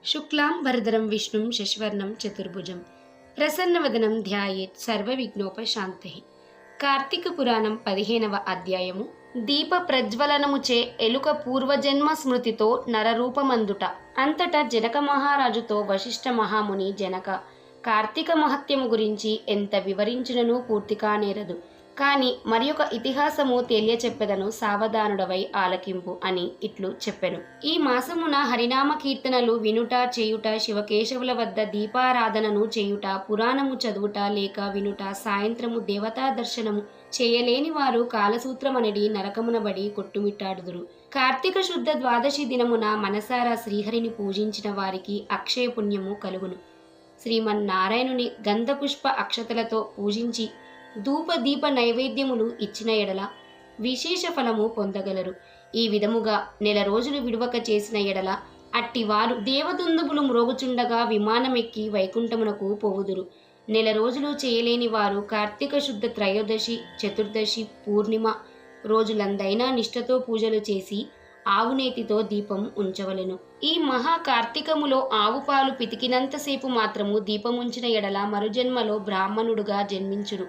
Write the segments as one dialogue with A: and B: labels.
A: శుక్లాం వరదరం విష్ణుం శశివర్ణం చతుర్భుజం ప్రసన్నవదనం ధ్యాయేత్ సర్వవిఘ్నోపశాంతయే. కార్తీక పురాణం 15వ అధ్యాయము. దీప ప్రజ్వలనముచే ఎలుక పూర్వజన్మ స్మృతితో నరరూపమందుట. అంతటా జనక మహారాజుతో వశిష్ఠ మహాముని జనక, కార్తీక మహత్యము గురించి ఎంత వివరించినను పూర్తి కానేరదు. కాని మరి ఒక ఇతిహాసము తెలియచెప్పెదను, సావధానుడవై ఆలకింపు అని ఇట్లు చెప్పెను. ఈ మాసమున హరినామ కీర్తనలు వినుట చేయుట, శివకేశవుల వద్ద దీపారాధనను చేయుట, పురాణము చదువుట లేక వినుట, సాయంత్రము దేవతా దర్శనము చేయలేని వారు కాలసూత్రమనడి నరకమునబడి కొట్టుమిట్టాడుదురు. కార్తీక శుద్ధ ద్వాదశి దినమున మనసారా శ్రీహరిని పూజించిన వారికి అక్షయ పుణ్యము కలుగును. శ్రీమన్నారాయణుని గంధపుష్ప అక్షతలతో పూజించి ధూప దీప నైవేద్యములు ఇచ్చిన ఎడల విశేష ఫలము పొందగలరు. ఈ విధముగా నెల రోజులు విడువక చేసిన ఎడల అట్టివారు దేవదుందుబులు మ్రోగుచుండగా విమానమెక్కి వైకుంఠమునకు పోవుదురు. నెల రోజులు చేయలేని వారు కార్తీక శుద్ధ త్రయోదశి, చతుర్దశి, పూర్ణిమ రోజులందైనా నిష్ఠతో పూజలు చేసి ఆవునేతితో దీపం ఉంచవలెను. ఈ మహా కార్తీకములో ఆవు పాలు పితికినంతసేపు మాత్రము దీపముంచిన ఎడల మరుజన్మలో బ్రాహ్మణుడుగా జన్మించును.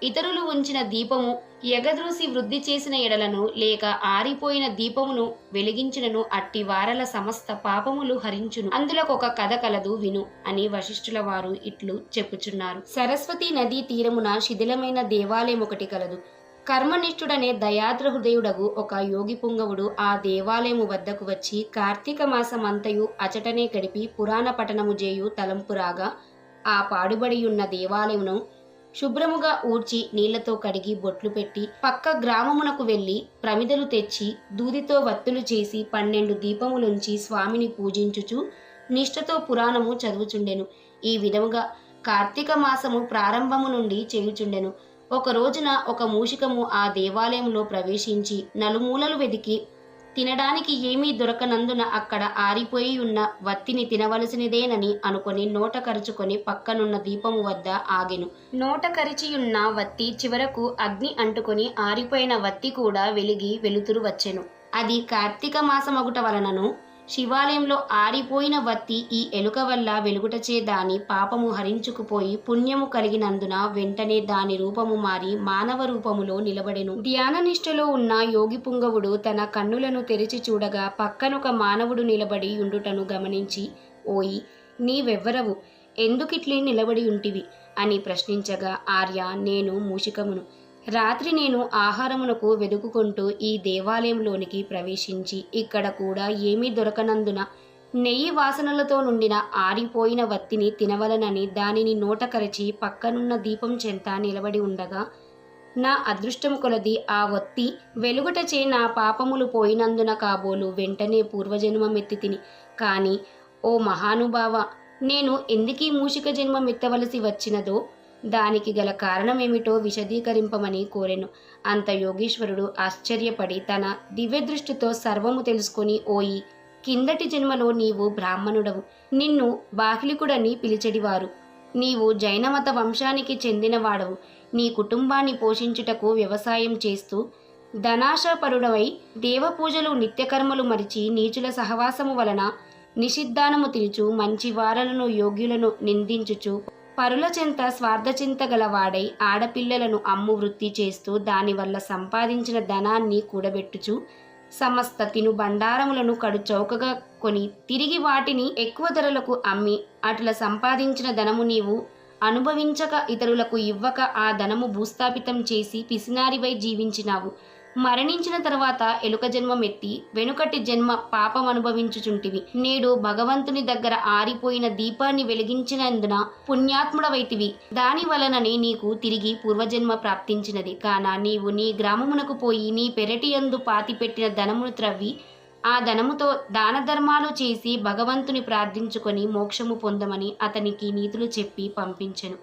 A: ఇతరులు ఉంచిన దీపము ఎగద్రూసి వృద్ధి చేసిన ఎడలను లేక ఆరిపోయిన దీపమును వెలిగించినను అట్టి వారల సమస్త పాపములు హరించును. అందులోకొక కథ కలదు, విను అని వశిష్ఠుల వారు ఇట్లు చెప్పుచున్నారు. సరస్వతీ నదీ తీరమున శిథిలమైన దేవాలయం ఒకటి కలదు. కర్మనిష్ఠుడనే దయాద్ర హృదయుడగు ఒక యోగి పుంగవుడు ఆ దేవాలయము వద్దకు వచ్చి కార్తీక మాసమంతయు అచటనే గడిపి పురాణ పఠనము చేయు తలంపురాగా ఆ పాడుబడియున్న దేవాలయమును శుభ్రముగా ఊడ్చి నీళ్లతో కడిగి బొట్లు పెట్టి పక్క గ్రామమునకు వెళ్లి ప్రమిదలు తెచ్చి దూదితో వత్తులు చేసి 12 దీపములుంచి స్వామిని పూజించుచు నిష్ఠతో పురాణము చదువుచుండెను. ఈ విధముగా కార్తీక మాసము ప్రారంభము నుండి చేయుచుండెను. ఒక రోజున ఒక మూషికము ఆ దేవాలయంలో ప్రవేశించి నలుమూలలు వెదికి తినడానికి ఏమీ దొరకనందున అక్కడ ఆరిపోయి ఉన్న వత్తిని తినవలసినదేనని అనుకొని నోట కరుచుకొని పక్కనున్న దీపము వద్ద ఆగెను. నోట కరిచియున్న వత్తి చివరకు అగ్ని అంటుకొని ఆరిపోయిన వత్తి కూడా వెలిగి వెలుతురు వచ్చెను. అది కార్తీక మాసమగుట వలనను శివాలయంలో ఆరిపోయిన వత్తి ఈ ఎలుక వల్ల వెలుగుటచే దాని పాపము హరించుకుపోయి పుణ్యము కలిగినందున వెంటనే దాని రూపము మారి మానవ రూపములో నిలబడెను. ధ్యాన నిష్ఠలో ఉన్న యోగి పుంగవుడు తన కన్నులను తెరిచి చూడగా పక్కనొక మానవుడు నిలబడి ఉండుటను గమనించి, ఓయి, నీవెవ్వరవు, ఎందుకిట్లే నిలబడి ఉంటివి అని ప్రశ్నించగా, ఆర్య, నేను మూషికమును. రాత్రి నేను ఆహారమునకు వెదుకుకుంటూ ఈ దేవాలయంలోనికి ప్రవేశించి ఇక్కడ కూడా ఏమీ దొరకనందున నెయ్యి వాసనలతో నుండిన ఆరిపోయిన వత్తిని తినవలనని దానిని నోట కరచి పక్కనున్న దీపం చెంత నిలబడి ఉండగా నా అదృష్టము కొలది ఆ వత్తి వెలుగుటచే నా పాపములు పోయినందున కాబోలు వెంటనే పూర్వజన్మమెత్తి తిని. కాని ఓ మహానుభావ, నేను ఎందుకీ మూషిక జన్మమెత్తవలసి వచ్చినదో దానికి గల కారణమేమిటో విశదీకరింపమని కోరెను. అంత యోగీశ్వరుడు ఆశ్చర్యపడి తన దివ్యదృష్టితో సర్వము తెలుసుకొని, ఓయి, కిందటి జన్మలో నీవు బ్రాహ్మణుడవు, నిన్ను బాహ్లికుడని పిలిచెడివారు. నీవు జైనమత వంశానికి చెందినవాడవు. నీ కుటుంబాన్ని పోషించుటకు వ్యవసాయం చేస్తూ ధనాశపరుడవై దేవపూజలు నిత్యకర్మలు మరిచి నీచుల సహవాసము వలన నిషిద్ధానము తినుచు మంచి వారలను యోగ్యులను నిందించుచు పరుల చెంత స్వార్థచింత గలవాడై ఆడపిల్లలను అమ్ము వృత్తి చేస్తూ దానివల్ల సంపాదించిన ధనాన్ని కూడబెట్టుచు సమస్త తిను బండారములను కడు చౌకగా కొని తిరిగి వాటిని ఎక్కువ ధరలకు అమ్మి అట్లా సంపాదించిన ధనము నీవు అనుభవించక ఇతరులకు ఇవ్వక ఆ ధనము భూస్థాపితం చేసి పిసినారివై జీవించినావు. మరణించిన తర్వాత ఎలుక జన్మమెత్తి వెనుకటి జన్మ పాపం అనుభవించుచుంటివి. నేడు భగవంతుని దగ్గర ఆరిపోయిన దీపాన్ని వెలిగించినందున పుణ్యాత్ముడవైతివి. దాని వలననే నీకు తిరిగి పూర్వజన్మ ప్రాప్తించినది. కాన నీవు నీ గ్రామమునకు పోయి నీ పెరటియందు పాతిపెట్టిన ధనమును త్రవ్వి ఆ ధనముతో దాన ధర్మాలు చేసి భగవంతుని ప్రార్థించుకొని మోక్షము పొందమని అతనికి నీతులు చెప్పి పంపించెను.